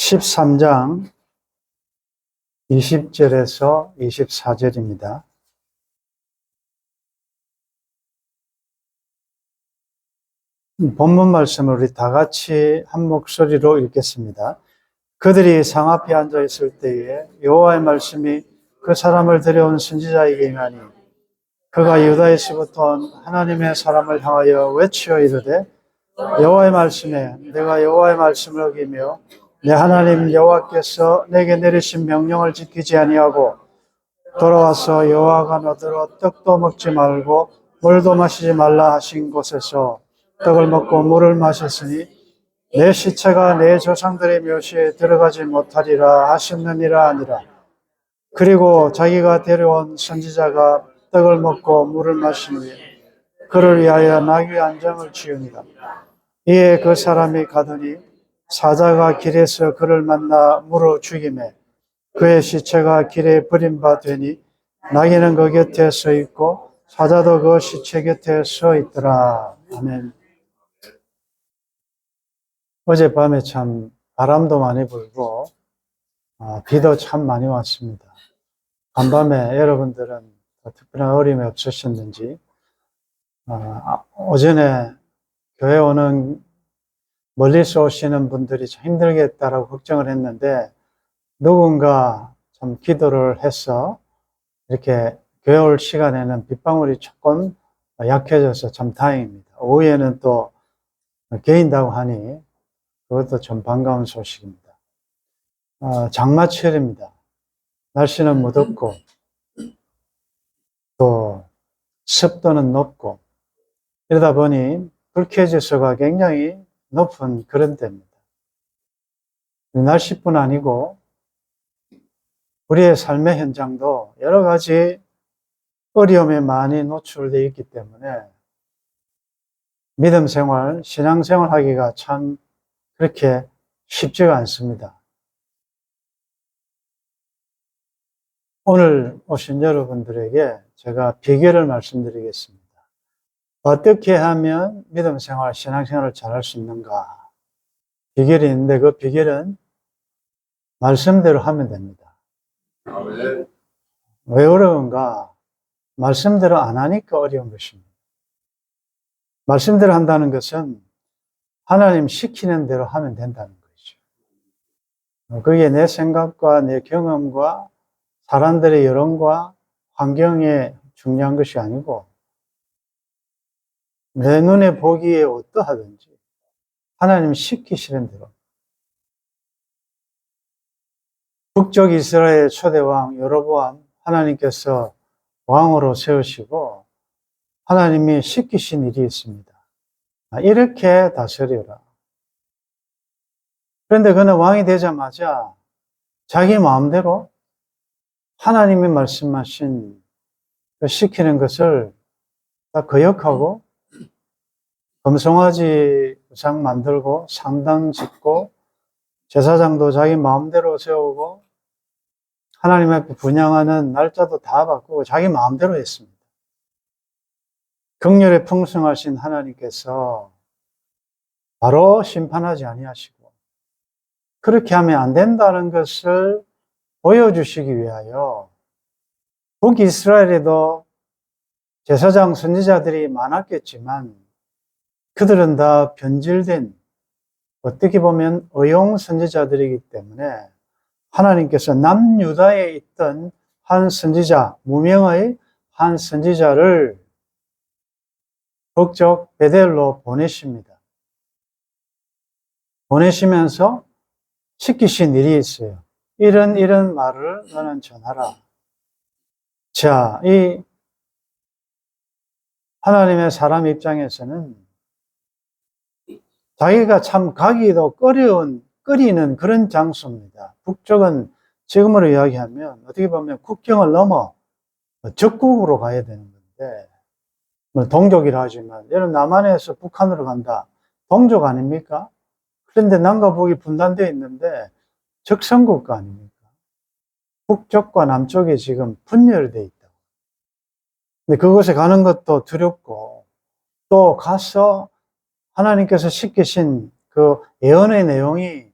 13장 20절에서 24절입니다. 본문 말씀을 우리 다 같이 한 목소리로 읽겠습니다. 그들이 상 앞에 앉아 있을 때에 여호와의 말씀이 그 사람을 데려온 선지자에게 임하니 그가 유다에서부터 온 하나님의 사람을 향하여 외치어 이르되 여호와의 말씀에 내가 여호와의 말씀을 어기며 내 하나님 여호와께서 내게 내리신 명령을 지키지 아니하고 돌아와서 여호와가 너더러 떡도 먹지 말고 물도 마시지 말라 하신 곳에서 떡을 먹고 물을 마셨으니 내 시체가 내 조상들의 묘시에 들어가지 못하리라 하셨느니라 하니라. 그리고 자기가 데려온 선지자가 떡을 먹고 물을 마신 후에 그를 위하여 나귀 안장을 지으니라. 이에 그 사람이 가더니 사자가 길에서 그를 만나 물어 죽이매 그의 시체가 길에 버린 바 되니 나귀는 그 곁에 서 있고 사자도 그 시체 곁에 서 있더라. 아멘. 어젯밤에 참 바람도 많이 불고 비도 참 많이 왔습니다. 간밤에 여러분들은 특별한 어려움이 없으셨는지 오전에 교회 오는 멀리서 오시는 분들이 참 힘들겠다라고 걱정을 했는데 누군가 좀 기도를 해서 이렇게 교회 올 시간에는 빗방울이 조금 약해져서 참 다행입니다. 오후에는 또 개인다고 하니 그것도 좀 반가운 소식입니다. 장마철입니다. 날씨는 무덥고 또 습도는 높고 이러다 보니 불쾌지수가 굉장히 높은 그런 때입니다. 날씨뿐 아니고 우리의 삶의 현장도 여러 가지 어려움에 많이 노출되어 있기 때문에 믿음 생활, 신앙 생활 하기가 참 그렇게 쉽지가 않습니다. 오늘 오신 여러분들에게 제가 비결을 말씀드리겠습니다. 어떻게 하면 믿음 생활, 신앙 생활을 잘할 수 있는가? 비결이 있는데 그 비결은 말씀대로 하면 됩니다. 왜 어려운가? 말씀대로 안 하니까 어려운 것입니다. 말씀대로 한다는 것은 하나님 시키는 대로 하면 된다는 거죠. 그게 내 생각과 내 경험과 사람들의 여론과 환경에 중요한 것이 아니고 내 눈에 보기에 어떠하든지 하나님 시키시는 대로. 북쪽 이스라엘 초대왕 여로보암 하나님께서 왕으로 세우시고 하나님이 시키신 일이 있습니다. 이렇게 다스려라. 그런데 그는 왕이 되자마자 자기 마음대로 하나님이 말씀하신 시키는 것을 다 거역하고 금송아지 우상 만들고 상당 짓고 제사장도 자기 마음대로 세우고 하나님 앞에 분향하는 날짜도 다 바꾸고 자기 마음대로 했습니다. 긍휼에 풍성하신 하나님께서 바로 심판하지 아니하시고 그렇게 하면 안 된다는 것을 보여주시기 위하여 북이스라엘에도 제사장 선지자들이 많았겠지만 그들은 다 변질된 어떻게 보면 의용 선지자들이기 때문에 하나님께서 남유다에 있던 한 선지자, 무명의 한 선지자를 북쪽 베델로 보내십니다. 보내시면서 시키신 일이 있어요. 이런 말을 너는 전하라. 자, 이 하나님의 사람 입장에서는 자기가 참 가기도 꺼리는 그런 장소입니다. 북쪽은 지금으로 이야기하면 어떻게 보면 국경을 넘어 적국으로 가야 되는 건데 동족이라 하지만 여러분 남한에서 북한으로 간다. 동족 아닙니까? 그런데 남과 북이 분단되어 있는데 적성국가 아닙니까? 북쪽과 남쪽이 지금 분열되어 있다고. 근데 그곳에 가는 것도 두렵고 또 가서 하나님께서 시키신 그 예언의 내용이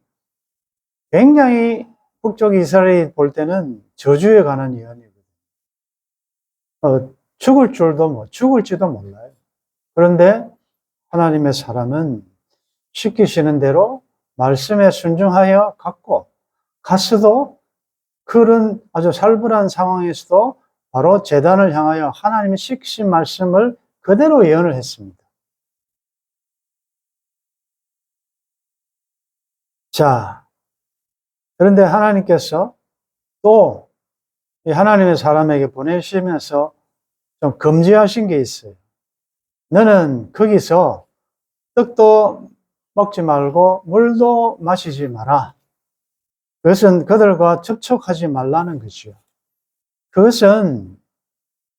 굉장히 북쪽 이스라엘이 볼 때는 저주에 관한 예언이거든요. 죽을지도 몰라요. 그런데 하나님의 사람은 시키시는 대로 말씀에 순종하여 갔어도 그런 아주 살벌한 상황에서도 바로 제단을 향하여 하나님이 시키신 말씀을 그대로 예언을 했습니다. 자, 그런데 하나님께서 또 이 하나님의 사람에게 보내시면서 좀 금지하신 게 있어요. 너는 거기서 떡도 먹지 말고 물도 마시지 마라. 그것은 그들과 접촉하지 말라는 거죠. 그것은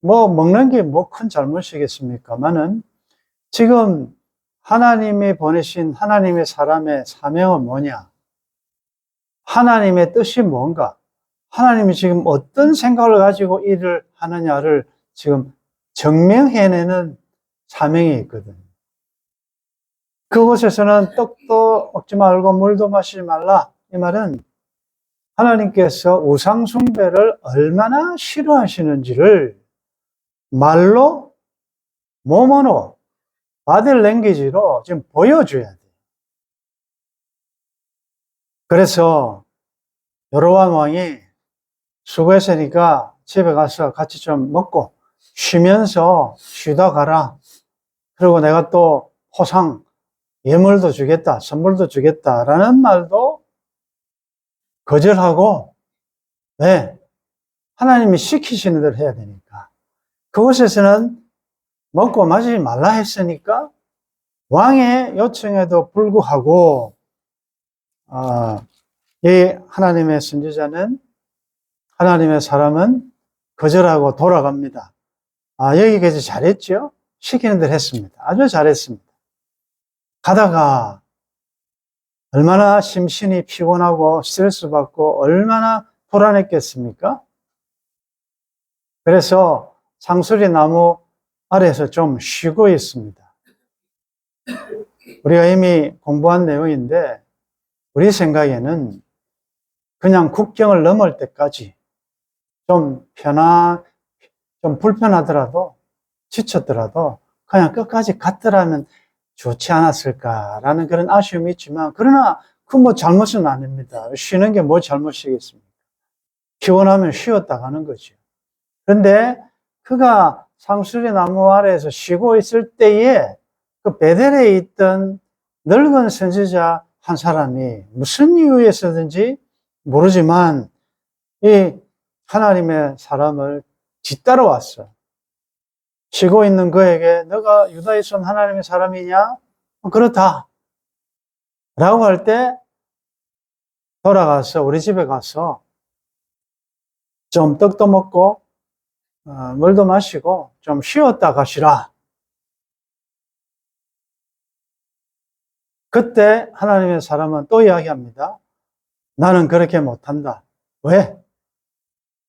먹는 게 큰 잘못이겠습니까만은 지금 하나님이 보내신 하나님의 사람의 사명은 뭐냐? 하나님의 뜻이 뭔가? 하나님이 지금 어떤 생각을 가지고 일을 하느냐를 지금 증명해내는 사명이 있거든요. 그곳에서는 떡도 먹지 말고 물도 마시지 말라. 이 말은 하나님께서 우상숭배를 얼마나 싫어하시는지를 말로, 몸으로, 바디 랭귀지로 지금 보여줘야 돼요. 그래서 여로보암 왕이 수고했으니까 집에 가서 같이 좀 먹고 쉬면서 쉬다 가라. 그리고 내가 또 포상, 예물도 주겠다, 선물도 주겠다라는 말도 거절하고, 왜? 하나님이 시키시는 대로 해야 되니까. 그곳에서는 먹고 마시지 말라 했으니까 왕의 요청에도 불구하고 이 하나님의 선지자는, 하나님의 사람은 거절하고 돌아갑니다. 여기까지 잘했죠? 시키는 대로 했습니다. 아주 잘했습니다. 가다가 얼마나 심신이 피곤하고 스트레스 받고 얼마나 불안했겠습니까? 그래서 상수리 나무 아래에서 좀 쉬고 있습니다. 우리가 이미 공부한 내용인데 우리 생각에는 그냥 국경을 넘을 때까지 좀 불편하더라도 지쳤더라도 그냥 끝까지 갔더라면 좋지 않았을까라는 그런 아쉬움이 있지만, 그러나 그 잘못은 아닙니다. 쉬는 게 잘못이겠습니까? 피곤하면 쉬었다 가는 거죠. 그런데 그가 상수리 나무 아래에서 쉬고 있을 때에 그 베델에 있던 늙은 선지자 한 사람이 무슨 이유에서든지 모르지만 이 하나님의 사람을 뒤따라왔어. 쉬고 있는 그에게 너가 유다에 선 하나님의 사람이냐? 그렇다. 라고 할 때 돌아가서 우리 집에 가서 좀 떡도 먹고 물도 마시고 좀 쉬었다 가시라. 그때 하나님의 사람은 또 이야기합니다. 나는 그렇게 못한다. 왜?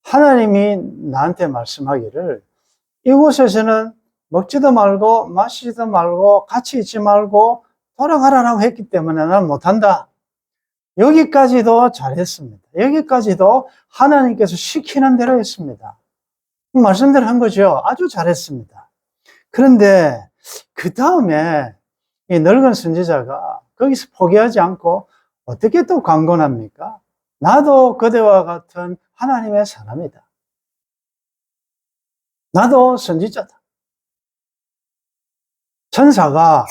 하나님이 나한테 말씀하기를 이곳에서는 먹지도 말고 마시지도 말고 같이 있지 말고 돌아가라라고 했기 때문에 나는 못한다. 여기까지도 잘했습니다. 여기까지도 하나님께서 시키는 대로 했습니다. 말씀대로 한 거죠. 아주 잘했습니다. 그런데 그 다음에 이 늙은 선지자가 거기서 포기하지 않고 어떻게 또 강권합니까? 나도 그대와 같은 하나님의 사람이다. 나도 선지자다. 천사가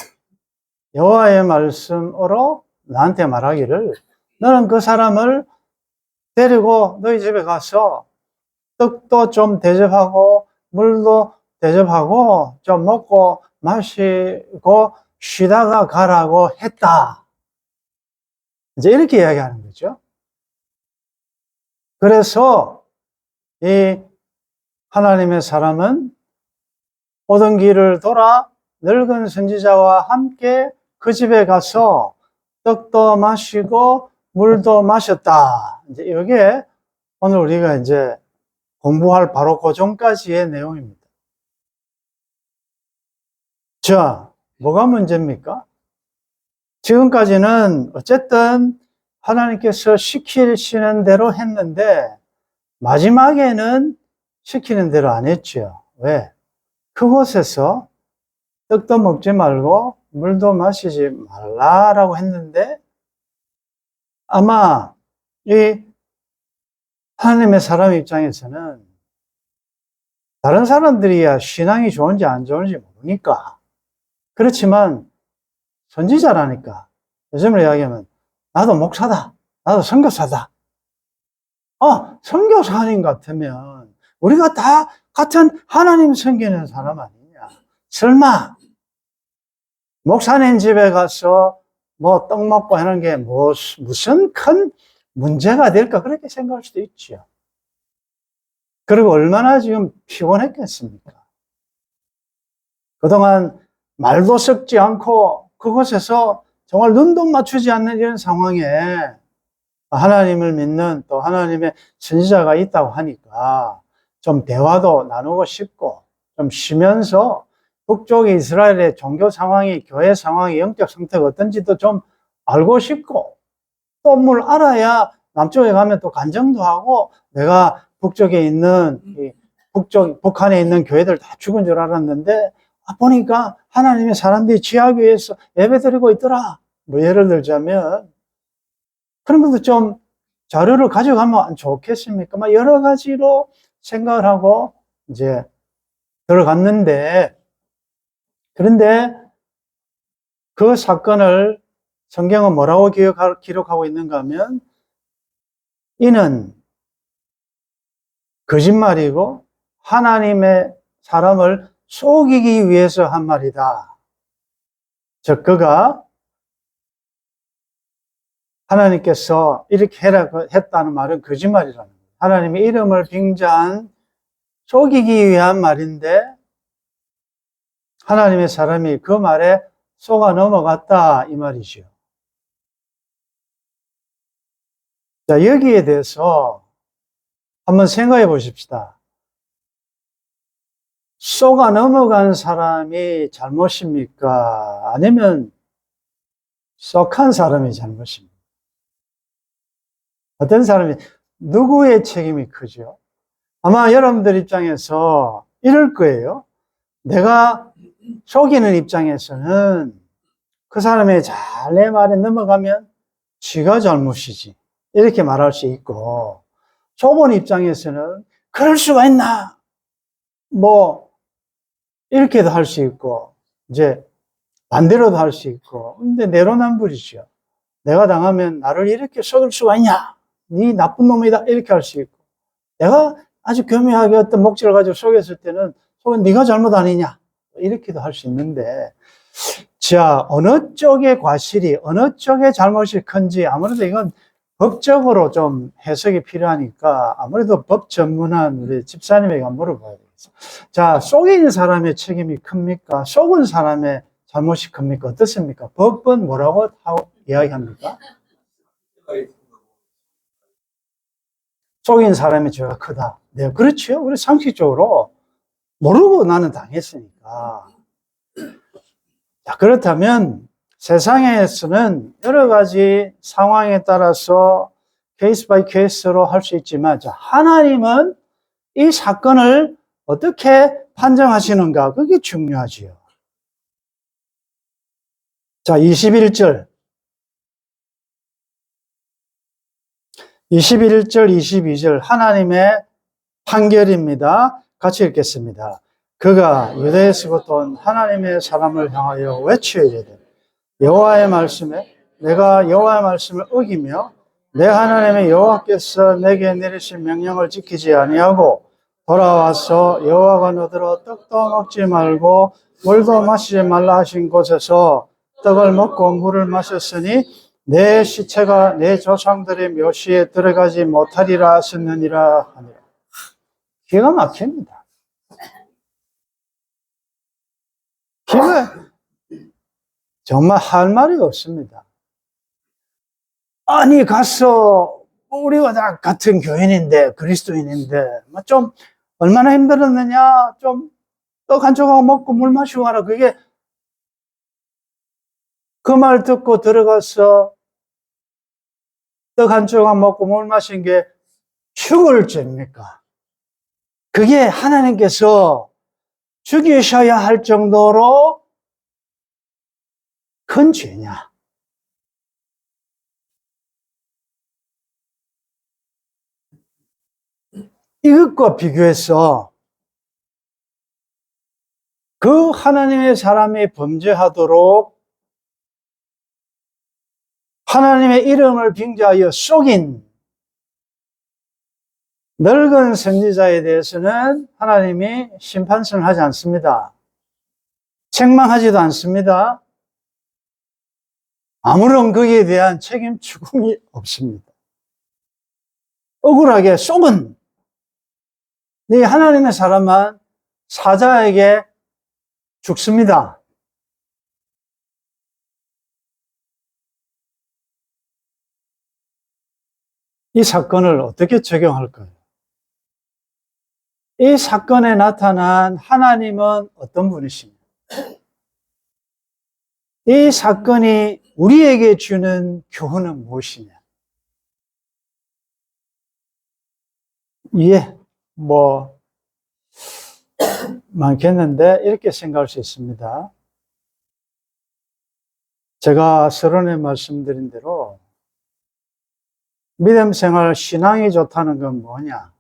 여호와의 말씀으로 나한테 말하기를 너는 그 사람을 데리고 너희 집에 가서 떡도 좀 대접하고 물도 대접하고 좀 먹고 마시고 쉬다가 가라고 했다. 이제 이렇게 이야기하는 거죠. 그래서 이 하나님의 사람은 오던 길을 돌아 늙은 선지자와 함께 그 집에 가서 떡도 마시고 물도 마셨다. 이제 이게 오늘 우리가 이제 공부할 바로 그 전까지의 내용입니다. 자, 뭐가 문제입니까? 지금까지는 어쨌든 하나님께서 시키시는 대로 했는데 마지막에는 시키는 대로 안 했죠. 왜? 그곳에서 떡도 먹지 말고 물도 마시지 말라라고 했는데 아마 이 하나님의 사람 입장에서는 다른 사람들이야 신앙이 좋은지 안 좋은지 모르니까. 그렇지만 선지자라니까. 요즘으로 이야기하면 나도 목사다. 나도 선교사다. 선교사님 같으면 우리가 다 같은 하나님 섬기는 사람 아니냐. 설마 목사님 집에 가서 뭐 떡 먹고 하는 게 무슨 큰 문제가 될까 그렇게 생각할 수도 있죠. 그리고 얼마나 지금 피곤했겠습니까? 그동안 말도 섞지 않고 그곳에서 정말 눈도 맞추지 않는 이런 상황에 하나님을 믿는 또 하나님의 선지자가 있다고 하니까 좀 대화도 나누고 싶고 좀 쉬면서 북쪽 이스라엘의 종교 상황이, 교회 상황이, 영적 상태가 어떤지도 좀 알고 싶고 또 뭘 알아야 남쪽에 가면 또 간증도 하고 내가 북쪽에 있는 북한에 있는 교회들 다 죽은 줄 알았는데 보니까 하나님의 사람들이 지하교회에서 예배드리고 있더라. 뭐 예를 들자면 그런 것도 좀 자료를 가져가면 좋겠습니까? 막 여러 가지로 생각을 하고 이제 들어갔는데 그런데 그 사건을 성경은 뭐라고 기록하고 있는가 하면 이는 거짓말이고 하나님의 사람을 속이기 위해서 한 말이다. 즉 그가 하나님께서 이렇게 해라고 했다는 말은 거짓말이라는 거예요. 하나님의 이름을 빙자한 속이기 위한 말인데 하나님의 사람이 그 말에 속아 넘어갔다 이 말이죠. 자, 여기에 대해서 한번 생각해 보십시다. 속아 넘어간 사람이 잘못입니까? 아니면 속한 사람이 잘못입니까? 어떤 사람이, 누구의 책임이 크죠? 아마 여러분들 입장에서 이럴 거예요. 내가 속이는 입장에서는 그 사람의 잘 내 말에 넘어가면 지가 잘못이지. 이렇게 말할 수 있고, 속은 입장에서는 그럴 수가 있나? 뭐, 이렇게도 할 수 있고, 이제 반대로도 할 수 있고, 근데 내로남불이죠. 내가 당하면 나를 이렇게 속일 수가 있냐? 네 나쁜 놈이다. 이렇게 할 수 있고, 내가 아주 교묘하게 어떤 목적을 가지고 속였을 때는 속은 네가 잘못 아니냐? 이렇게도 할 수 있는데, 자, 어느 쪽의 과실이, 어느 쪽의 잘못이 큰지 아무래도 이건 법적으로 좀 해석이 필요하니까 아무래도 법 전문한 우리 집사님에게 한번 물어봐야 되겠어요. 자, 속인 사람의 책임이 큽니까? 속은 사람의 잘못이 큽니까? 어떻습니까? 법은 뭐라고 이야기합니까? 속인 사람의 죄가 크다. 네, 그렇죠. 우리 상식적으로 모르고 나는 당했으니까. 자, 그렇다면 세상에서는 여러 가지 상황에 따라서 케이스 바이 케이스로 할 수 있지만, 자, 하나님은 이 사건을 어떻게 판정하시는가? 그게 중요하지요. 자, 21절, 22절 하나님의 판결입니다. 같이 읽겠습니다. 그가 유대에서부터 온 하나님의 사람을 향하여 외쳐 이르되 여호와의 말씀에 내가 여호와의 말씀을 어기며 내 하나님의 여호와께서 내게 내리신 명령을 지키지 아니하고 돌아와서 여호와가 너더러 떡도 먹지 말고 물도 마시지 말라 하신 곳에서 떡을 먹고 물을 마셨으니 내 시체가 내 조상들의 묘시에 들어가지 못하리라 하셨느니라 하니라. 기가 막힙니다. 정말 할 말이 없습니다. 아니 가서 우리가 다 같은 교인인데 그리스도인인데 좀 얼마나 힘들었느냐, 좀 떡 한 조각 먹고 물 마시고 하라. 그게 그 말 듣고 들어가서 떡 한 조각 먹고 물 마신 게 죽을 죄입니까? 그게 하나님께서 죽이셔야 할 정도로 큰 죄냐? 이것과 비교해서 그 하나님의 사람이 범죄하도록 하나님의 이름을 빙자하여 속인 늙은 선지자에 대해서는 하나님이 심판선을 하지 않습니다. 책망하지도 않습니다. 아무런 거기에 대한 책임 추궁이 없습니다. 억울하게 속은 이 하나님의 사람만 사자에게 죽습니다. 이 사건을 어떻게 적용할까요? 이 사건에 나타난 하나님은 어떤 분이십니까? 이 사건이 우리에게 주는 교훈은 무엇이냐? 예, 많겠는데 이렇게 생각할 수 있습니다. 제가 서론에 말씀드린 대로 믿음 생활 신앙이 좋다는 건 뭐냐?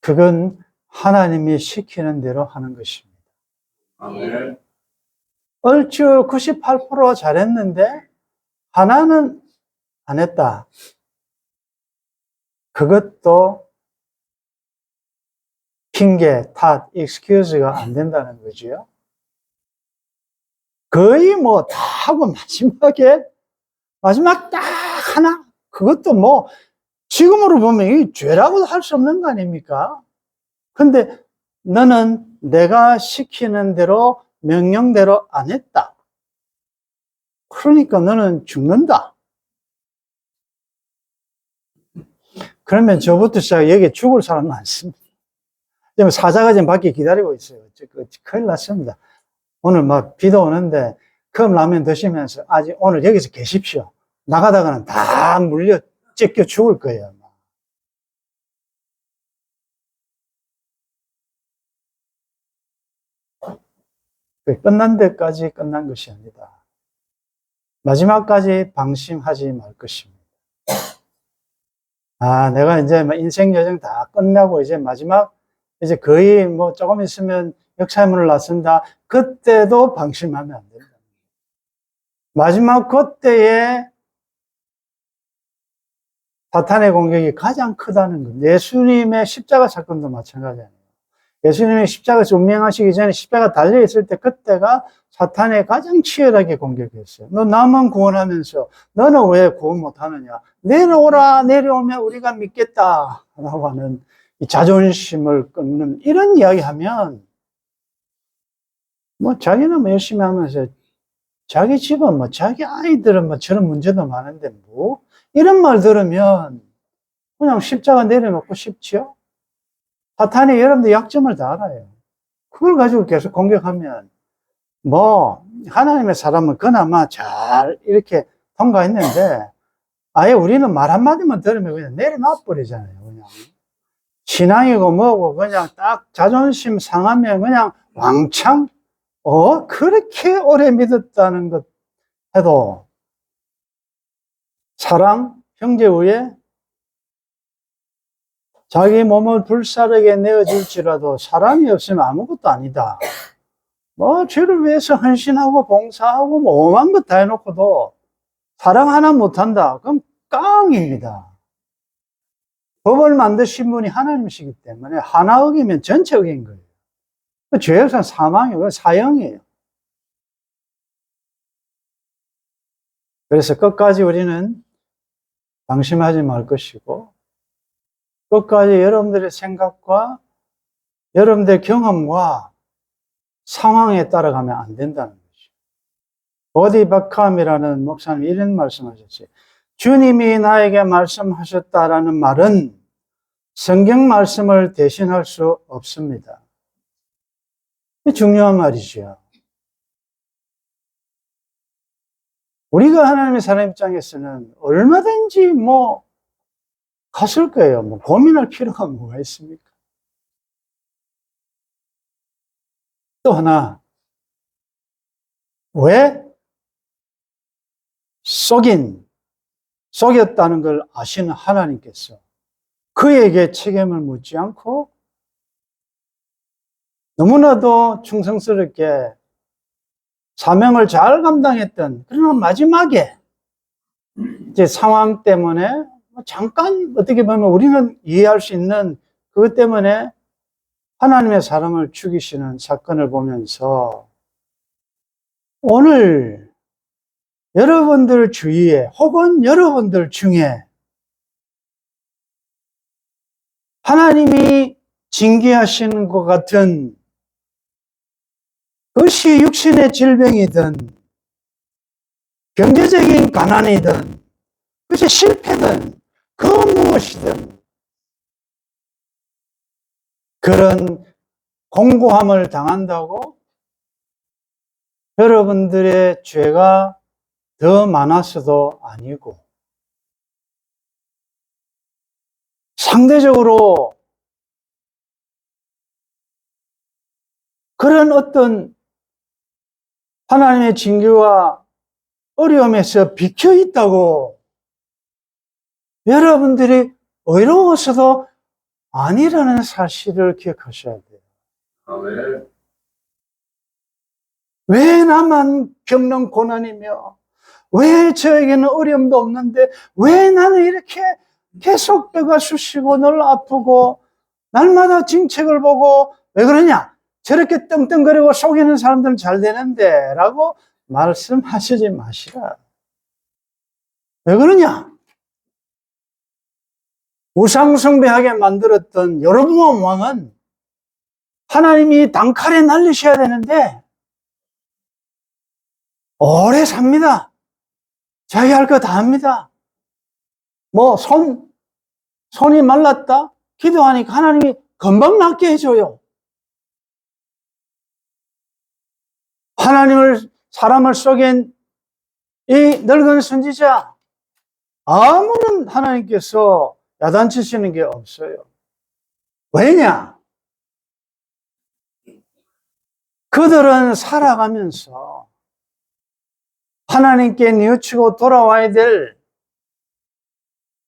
그건 하나님이 시키는 대로 하는 것입니다. 아멘. 얼추 98% 잘했는데 하나는 안 했다. 그것도 핑계, 탓, excuse가 안 된다는 거지요. 거의 다 하고 마지막 딱 하나, 그것도 지금으로 보면 이 죄라고도 할 수 없는 거 아닙니까? 근데 너는 내가 시키는 대로 명령대로 안 했다. 그러니까 너는 죽는다. 그러면 저부터 시작해 여기 죽을 사람 많습니다. 지금 사자가 지금 밖에 기다리고 있어요. 큰일 났습니다. 오늘 비도 오는데 컵라면 드시면서 아직 오늘 여기서 계십시오. 나가다가는 다 물려 찢겨 죽을 거예요. 끝난 데까지 끝난 것이 아니다. 마지막까지 방심하지 말 것입니다. 내가 이제 인생 여정 다 끝나고 이제 마지막 이제 거의 조금 있으면 역사의 문을 나선다. 그때도 방심하면 안 된다. 마지막 그때에 사탄의 공격이 가장 크다는 것. 예수님의 십자가 사건도 마찬가지 아니에요. 예수님이 십자가에서 운명하시기 전에 십자가 달려있을 때 그때가 사탄의 가장 치열하게 공격했어요. 너 남은 구원하면서 너는 왜 구원 못하느냐? 내려오라, 내려오면 우리가 믿겠다. 라고 하는 이 자존심을 끊는 이런 이야기 하면 자기는 열심히 하면서 자기 집은 자기 아이들은 저런 문제도 많은데 이런 말 들으면 그냥 십자가 내려놓고 싶지요? 사탄이 여러분들 약점을 다 알아요. 그걸 가지고 계속 공격하면 하나님의 사람은 그나마 잘 이렇게 통과했는데 아예 우리는 말 한마디만 들으면 그냥 내려놔 버리잖아요. 그냥 신앙이고 뭐고 그냥 딱 자존심 상하면 그냥 왕창 그렇게 오래 믿었다는 것 해도 사랑, 형제 위에 자기 몸을 불사르게 내어줄지라도 사랑이 없으면 아무것도 아니다. 죄를 위해서 헌신하고 봉사하고 오만 것 다 해놓고도 사랑 하나 못한다. 그럼 깡입니다. 법을 만드신 분이 하나님이시기 때문에 하나 어기면 전체 어긴 거예요. 죄에서는 사망이에요. 사형이에요. 그래서 끝까지 우리는 방심하지 말 것이고 끝까지 여러분들의 생각과 여러분들의 경험과 상황에 따라가면 안 된다는 거죠. 보디 바캄이라는 목사님이 이런 말씀하셨어요. 주님이 나에게 말씀하셨다라는 말은 성경 말씀을 대신할 수 없습니다. 중요한 말이죠. 우리가 하나님의 사람 입장에서는 얼마든지 뭐 갔을 거예요. 뭐 고민할 필요가 뭐가 있습니까? 또 하나, 왜 속였다는 걸 아시는 하나님께서 그에게 책임을 묻지 않고 너무나도 충성스럽게 사명을 잘 감당했던, 그러나 마지막에 이제 상황 때문에 잠깐 어떻게 보면 우리는 이해할 수 있는 그것 때문에 하나님의 사람을 죽이시는 사건을 보면서 오늘 여러분들 주위에 혹은 여러분들 중에 하나님이 징계하시는 것 같은 그것이 육신의 질병이든 경제적인 가난이든 그것이 실패든 그 무엇이든 그런 공고함을 당한다고 여러분들의 죄가 더 많아서도 아니고 상대적으로 그런 어떤 하나님의 징계와 어려움에서 비켜 있다고 여러분들이 의로워서도 아니라는 사실을 기억하셔야 돼요. 아멘. 왜 나만 겪는 고난이며 왜 저에게는 어려움도 없는데 왜 나는 이렇게 계속 뼈가 쑤시고 늘 아프고 날마다 징책을 보고 왜 그러냐? 저렇게 떵떵거리고 속이는 사람들은 잘 되는데 라고 말씀하시지 마시라. 왜 그러냐? 우상숭배하게 만들었던 여로보암 왕은 하나님이 단칼에 날리셔야 되는데 오래 삽니다. 자기 할 거 다 합니다. 뭐 손이 말랐다? 기도하니까 하나님이 금방 낫게 해줘요. 사람을 속인 이 늙은 선지자, 아무런 하나님께서 야단치시는 게 없어요. 왜냐? 그들은 살아가면서 하나님께 뉘우치고 돌아와야 될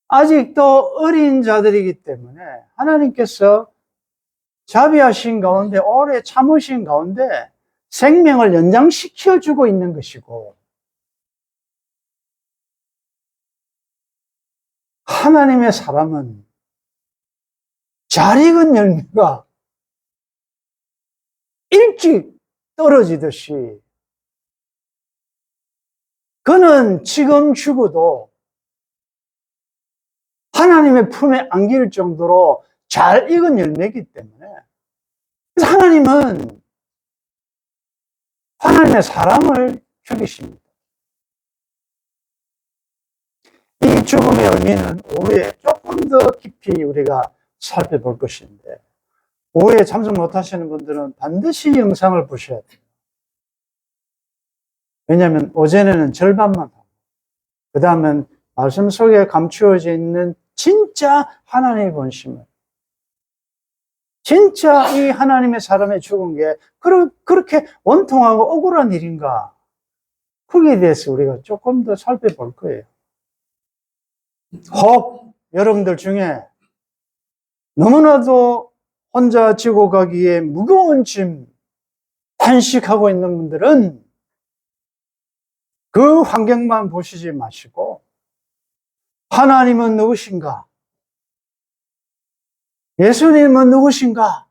아직도 어린 자들이기 때문에 하나님께서 자비하신 가운데 오래 참으신 가운데 생명을 연장시켜주고 있는 것이고 하나님의 사람은 잘 익은 열매가 일찍 떨어지듯이 그는 지금 죽어도 하나님의 품에 안길 정도로 잘 익은 열매이기 때문에 그래서 하나님은 하나님의 사람을 죽이십니다. 이 죽음의 의미는 오후에 조금 더 깊이 우리가 살펴볼 것인데 오후에 참석 못하시는 분들은 반드시 영상을 보셔야 돼요. 왜냐하면 오전에는 절반만 하고 그 다음엔 말씀 속에 감추어져 있는 진짜 하나님의 본심을 진짜 이 하나님의 사람의 죽은 게 그렇게 원통하고 억울한 일인가 거기에 대해서 우리가 조금 더 살펴볼 거예요. 혹 여러분들 중에 너무나도 혼자 지고 가기에 무거운 짐 탄식하고 있는 분들은 그 환경만 보시지 마시고 하나님은 누구신가? 예수님은 누구신가?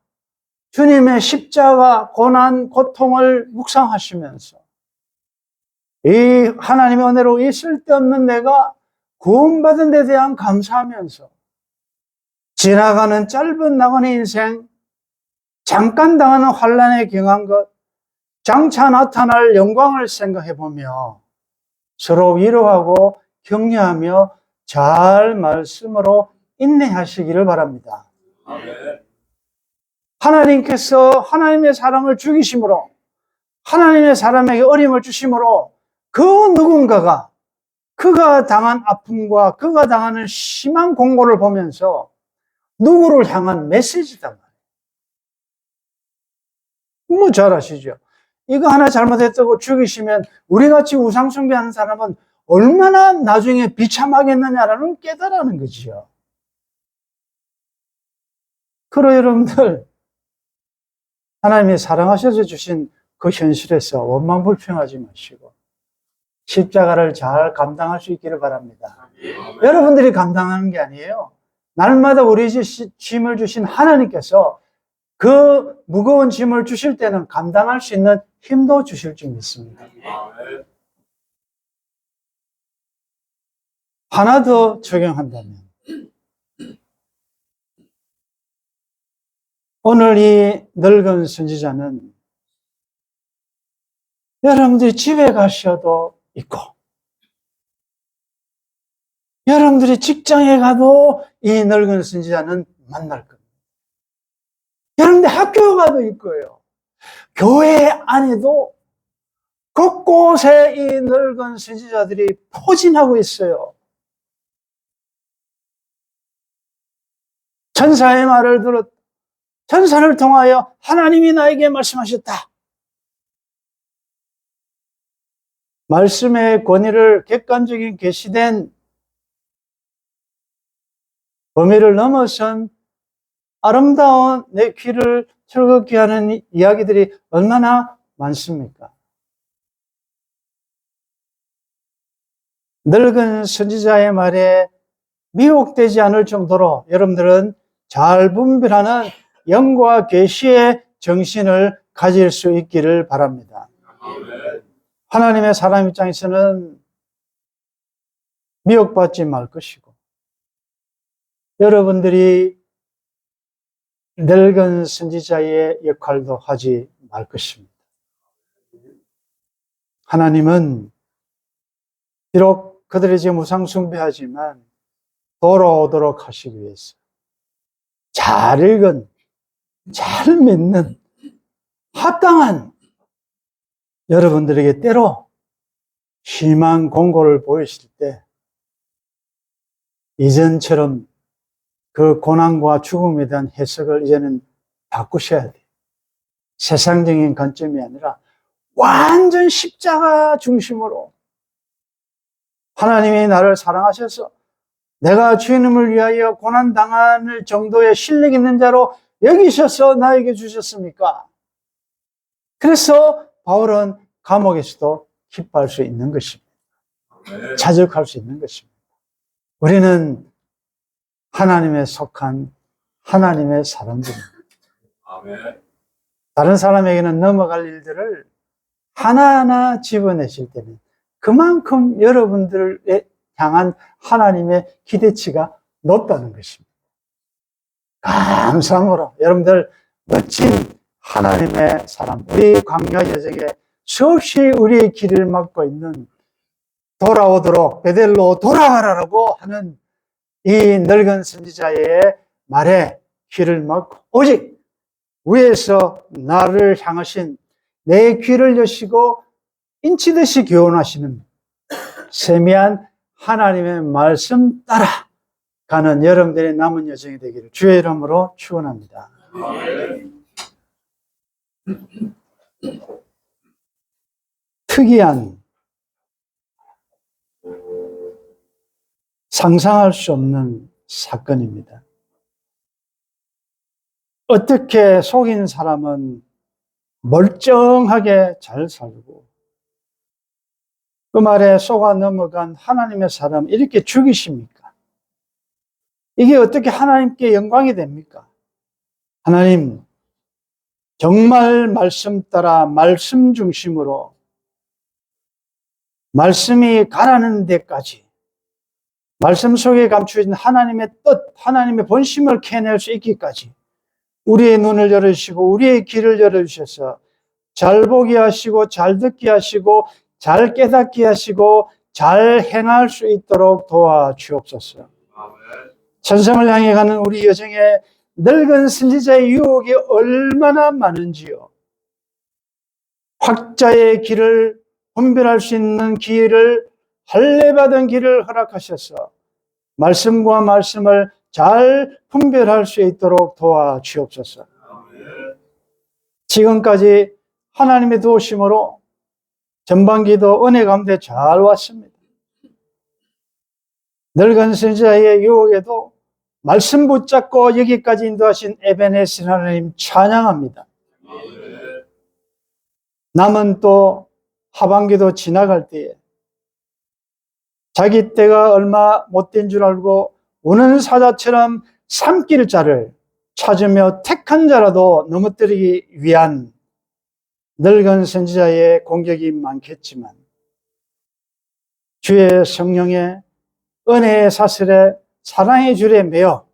주님의 십자가, 고난, 고통을 묵상하시면서 이 하나님의 은혜로 이 쓸데없는 내가 구원받은 데 대한 감사하면서 지나가는 짧은 나그네 인생, 잠깐 당하는 환난에 경한 것, 장차 나타날 영광을 생각해보며 서로 위로하고 격려하며 잘 말씀으로 인내하시기를 바랍니다. 아멘. 하나님께서 하나님의 사람을 죽이심으로 하나님의 사람에게 어림을 주심으로 그 누군가가 그가 당한 아픔과 그가 당하는 심한 공고를 보면서 누구를 향한 메시지단 말이에요. 뭐 잘 아시죠? 이거 하나 잘못했다고 죽이시면 우리같이 우상숭배하는 사람은 얼마나 나중에 비참하겠느냐라는 깨달아는 거지요. 그러 여러분들, 하나님이 사랑하셔서 주신 그 현실에서 원망불평하지 마시고 십자가를 잘 감당할 수 있기를 바랍니다. 여러분들이 감당하는 게 아니에요. 날마다 우리 짐을 주신 하나님께서 그 무거운 짐을 주실 때는 감당할 수 있는 힘도 주실 줄 믿습니다. 하나 더 적용한다면, 오늘 이 늙은 선지자는 여러분들이 집에 가셔도 있고, 여러분들이 직장에 가도 이 늙은 선지자는 만날 겁니다. 여러분들 학교 가도 있고요. 교회 안에도 곳곳에 이 늙은 선지자들이 포진하고 있어요. 천사의 말을 들었, 천사를 통하여 하나님이 나에게 말씀하셨다. 말씀의 권위를 객관적인 계시된 범위를 넘어선 아름다운 내 귀를 즐겁게 하는 이야기들이 얼마나 많습니까? 늙은 선지자의 말에 미혹되지 않을 정도로 여러분들은 잘 분별하는 영과 계시의 정신을 가질 수 있기를 바랍니다. 하나님의 사람 입장에서는 미혹받지 말 것이고, 여러분들이 늙은 선지자의 역할도 하지 말 것입니다. 하나님은 비록 그들이 지금 우상숭배하지만 돌아오도록 하시기 위해서 잘 읽은, 잘 믿는, 합당한 여러분들에게 때로 심한 공고를 보이실 때 이전처럼 그 고난과 죽음에 대한 해석을 이제는 바꾸셔야 돼요. 세상적인 관점이 아니라 완전 십자가 중심으로 하나님이 나를 사랑하셔서 내가 주님을 위하여 고난당할 정도의 실력 있는 자로 여기셔서 나에게 주셨습니까? 그래서 바울은 감옥에서도 기뻐할 수 있는 것입니다. 자족할 수 있는 것입니다. 우리는 하나님에 속한 하나님의 사람들입니다. 다른 사람에게는 넘어갈 일들을 하나하나 집어내실 때는 그만큼 여러분들에 향한 하나님의 기대치가 높다는 것입니다. 감사함으로 여러분들 멋진 하나님의 사람, 우리 광야 여정에 수없이 우리의 길을 막고 있는, 돌아오도록 베델로 돌아가라고 하는 이 늙은 선지자의 말에 귀를 막고 오직 위에서 나를 향하신 내 귀를 여시고 인치듯이 교훈하시는 세미한 하나님의 말씀 따라 가는 여러분들의 남은 여정이 되기를 주의 이름으로 축원합니다. 특이한, 상상할 수 없는 사건입니다. 어떻게 속인 사람은 멀쩡하게 잘 살고 그 말에 속아 넘어간 하나님의 사람 이렇게 죽이십니까? 이게 어떻게 하나님께 영광이 됩니까? 하나님, 정말 말씀 따라 말씀 중심으로 말씀이 가라는 데까지 말씀 속에 감추어진 하나님의 뜻, 하나님의 본심을 캐낼 수 있기까지 우리의 눈을 열어주시고 우리의 귀를 열어주셔서 잘 보게 하시고 잘 듣게 하시고 잘 깨닫게 하시고 잘 행할 수 있도록 도와주옵소서. 천성을 향해 가는 우리 여정에 늙은 선지자의 유혹이 얼마나 많은지요. 학자의 길을 분별할 수 있는 기회를, 할례받은 길을 허락하셔서 말씀과 말씀을 잘 분별할 수 있도록 도와주옵소서. 지금까지 하나님의 도우심으로 전반기도 은혜 가운데 잘 왔습니다. 늙은 선지자의 유혹에도 말씀 붙잡고 여기까지 인도하신 에베네zer 하나님 찬양합니다. 남은 또 하반기도 지나갈 때에 자기 때가 얼마 못된 줄 알고 우는 사자처럼 삼킬 자를 찾으며 택한 자라도 넘어뜨리기 위한 늙은 선지자의 공격이 많겠지만 주의 성령의 은혜의 사슬에 사랑의 줄에 매어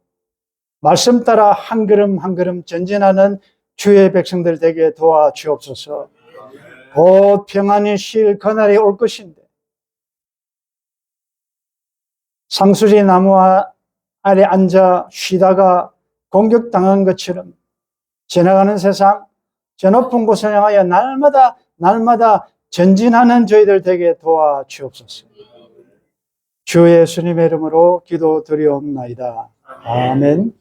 말씀 따라 한 걸음 한 걸음 전진하는 주의 백성들 되게 도와주옵소서. 곧 평안히 쉴 그날이 올 것인데 상수리 나무 아래 앉아 쉬다가 공격당한 것처럼 지나가는 세상 저 높은 곳을 향하여 날마다 전진하는 저희들 되게 도와주옵소서. 주 예수님의 이름으로 기도드리옵나이다. 아멘.